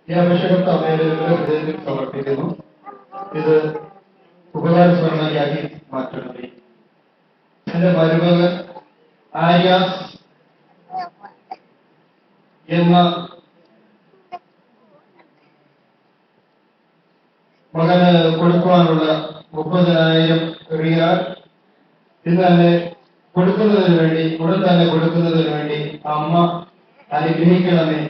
ഈ അപേക്ഷകർക്ക് അമ്മയുടെ ഹൃദയത്തിൽ സമർപ്പിക്കുന്നു. ഇത് ഉപകാരസ്മരണയാക്കി മാറ്റണമേ. എന്റെ മരുമകൻ ആര്യാസ് എന്ന മകന് കൊടുക്കുവാനുള്ള 30,000 റിയാൽ ഇന്ന് തന്നെ കൊടുക്കുന്നതിന് വേണ്ടി ഉടൻ തന്നെ കൊടുക്കുന്നതിന് വേണ്ടി അമ്മ അനുഗ്രഹിക്കണമേ.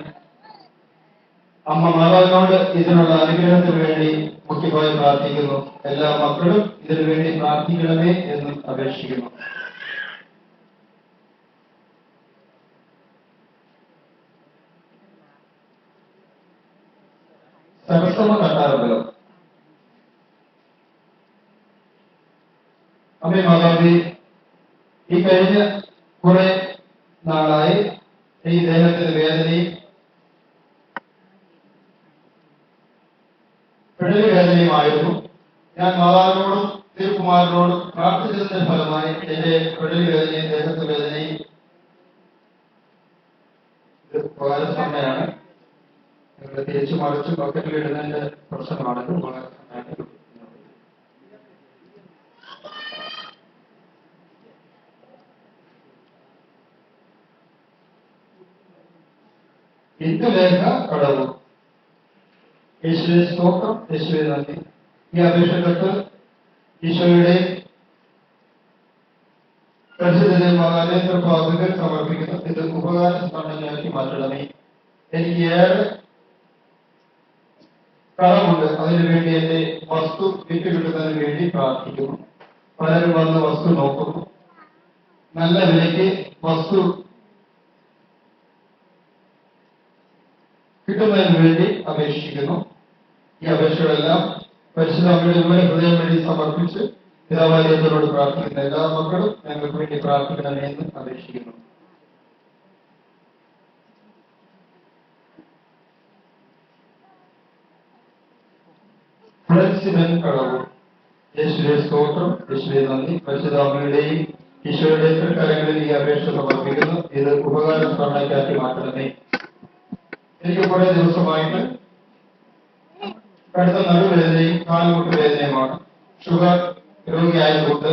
അമ്മ മാതാവിനോട് ഇതിനുള്ള അനുഗ്രഹത്തിന് വേണ്ടി മുഖ്യമായി പ്രാർത്ഥിക്കുന്നു. എല്ലാ മക്കളും ഇതിനു വേണ്ടി പ്രാർത്ഥിക്കണമേ എന്നും അപേക്ഷിക്കുന്നു. സരസമ്മ കട്ടാറമ്പലം. അമ്മേ മാതാവി, ഈ കഴിഞ്ഞ കുറെ നാളായി ഈ ദേഹത്തിന് വേദനയും പിടലി വേദനയുമായിരുന്നു. ഞാൻ മാതാവിനോടും തിരുക്കുമാരനോടും പ്രാർത്ഥിച്ചതിന്റെ ഫലമായി എന്റെ പിടലി വേദനയും ദേഹത്തെ വേദനയും ഉപകാരസ്മരണയാണ്. നിങ്ങൾ തിരിച്ചു മറിച്ച് ബക്കറ്റിൽ ഇടുന്നതിന്റെ പ്രശ്നമാണെങ്കിൽ ഉപകാരസ്മരണയാണ്. ഇന്ദുലേഖ കടവൂർ. യേശുവേ സ്തോത്രം, യേശുവേ നന്ദി. ഈ അപേക്ഷകർക്ക് ഈശോയുടെ പരിശുദ്ധതയും മാതാവിന്റെ സമർപ്പിക്കുന്നു. ഇത് ഉപകാരസ്മരണയാക്കി മാറ്റണമേ. എനിക്ക് ഏറെ കടമുണ്ട്. അതിനുവേണ്ടി എന്റെ വസ്തു വിറ്റുകിട്ടുന്നതിന് വേണ്ടി പ്രാർത്ഥിക്കുന്നു. പലരും വന്ന് വസ്തു നോക്കുന്നു. നല്ല വിലയ്ക്ക് വസ്തു കിട്ടുന്നതിന് വേണ്ടി അപേക്ഷിക്കുന്നു. ഈ അപേക്ഷകളെല്ലാം പരിശുദ്ധ അമ്മയുടെ ഹൃദയം വേണ്ടി സമർപ്പിച്ച് പിതാവാലയത്തോട് പ്രാർത്ഥിക്കുന്ന എല്ലാ മക്കളും ഞങ്ങൾക്ക് വേണ്ടി പ്രാർത്ഥിക്കണമേ എന്ന് അപേക്ഷിക്കുന്നു. കളവൂർ. യേശുവേ സ്തോത്രം, യേശുവേ നന്ദി. പരിശുദ്ധ അമ്മയുടെയും ഈശോയുടെയും കരങ്ങളിൽ ഈ അപേക്ഷ സമർപ്പിക്കുന്നു. ഇത് ഉപകാരസ്മരണയ്ക്കാക്കി മാറ്റണമേ. എനിക്ക് കുറെ ദിവസമായിട്ട് കടുത്ത നടുവേദനയും കാലുമുട്ട് വേദനയുമാണ്. ഷുഗർ രോഗിയായതുകൊണ്ട്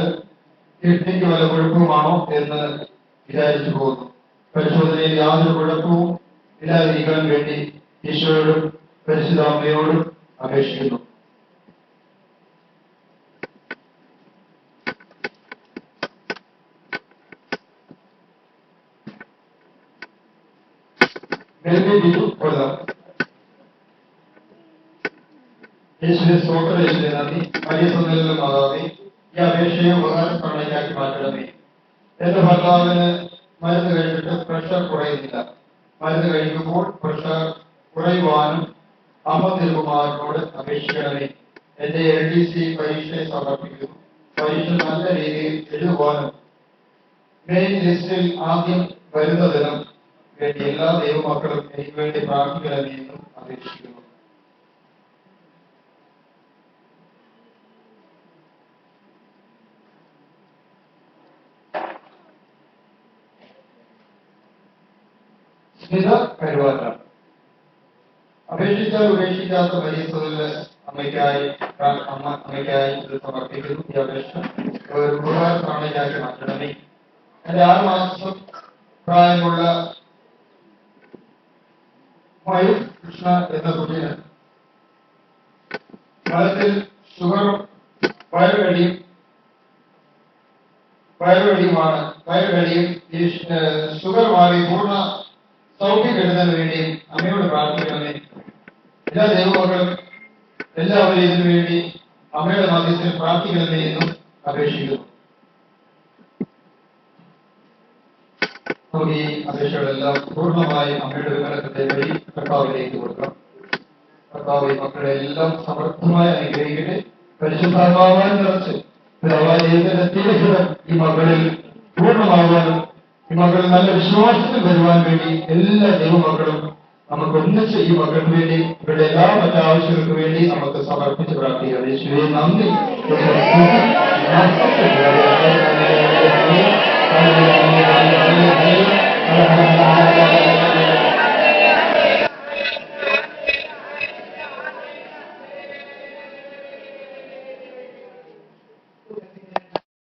കിഡ്നിക്ക് വല്ല കുഴപ്പമാണോ എന്ന് വിചാരിച്ചു പോകുന്നു. പരിശോധനയിൽ യാതൊരു കുഴപ്പവും ഇല്ലാതിരിക്കാൻ വേണ്ടി ഈശോയോടും പരിശുദ്ധ അമ്മയോടും അപേക്ഷിക്കുന്നു. യേശുവേ സ്തോത്രം, യേശുവേ നന്ദി. വലിയ സന്ദർഭം മാതാവേ, ഈ അപേക്ഷയെ ഉപകാരസ്മരണയ്ക്കാക്കി മാറ്റണമേ. എന്റെ ഭർത്താവിന് മരുന്ന് കഴിച്ചിട്ട് പ്രഷർ കുറയുന്നില്ല. മരുന്ന് കഴിക്കുമ്പോൾ പ്രഷർ കുറയുവാനും അമ്മ തിരുകുമാരനോട് അപേക്ഷിക്കണമേ. എന്റെ LDC പരീക്ഷയെ സമർപ്പിക്കുന്നു. പരീക്ഷ നല്ല രീതിയിൽ എഴുതുവാനും മെയിൻ ലിസ്റ്റിൽ ആദ്യം വരുന്നതിനും വേണ്ടി എല്ലാ ദൈവമക്കളും എനിക്ക് വേണ്ടി പ്രാർത്ഥിക്കണമേ എന്നും അപേക്ഷിക്കുന്നു. സ്മിത കരുവാറ്റ. അപേക്ഷിച്ചാൽ ഉപേക്ഷിക്കാത്ത വലിയ അമ്മയ്ക്കായി ഇത് സമർപ്പിക്കുന്നു. ഈ അപേക്ഷ ഉപകാരസ്മരണയ്ക്കാക്കി മാറ്റണമേ. എന്റെ 6 മാസം പ്രായമുള്ള കൃഷ്ണ എന്ന കുട്ടിന് ഫലത്തിൽ ഷുഗറും വയറുകടിയുമാണ്. ഈ ഷുഗർ മാറി പൂർണ്ണ സൗഖ്യം കിട്ടുന്നതിന് വേണ്ടി അമ്മയോട് പ്രാർത്ഥിക്കണമേ. എല്ലാ ദൈവമക്കളും എല്ലാവരും ഇതിനു വേണ്ടി അമ്മയുടെ മധ്യത്തിൽ പ്രാർത്ഥിക്കണമേ എന്നും അപേക്ഷിക്കുന്നു. നമുക്ക് ഈ അപേക്ഷകളെല്ലാം പൂർണ്ണമായി അമ്മയുടെ വിമലത്തെ വഴി കർത്താവിലേക്ക് കൊടുക്കാം. കർത്താവ് ഈ മക്കളെ എല്ലാം സമർത്ഥമായി അനുഗ്രഹിക്കട്ടെ. പരിശുദ്ധാത്മാവാൻ നിറച്ച് ദൈവത്തിന്റെ തിരക്കിടം ഈ മക്കളിൽ പൂർണ്ണമാകാനും ഈ മക്കളിൽ നല്ല വിശ്വാസത്തിൽ വരുവാൻ വേണ്ടി എല്ലാ ദൈവമക്കളും നമുക്ക് ഒന്നിച്ച് ഈ മക്കൾക്ക് വേണ്ടി ഇവരുടെ എല്ലാ മറ്റു ആവശ്യങ്ങൾക്ക് വേണ്ടി നമുക്ക് സമർപ്പിച്ച് പ്രാർത്ഥിക്കാം. യേശുവേ നന്ദി. Thank you.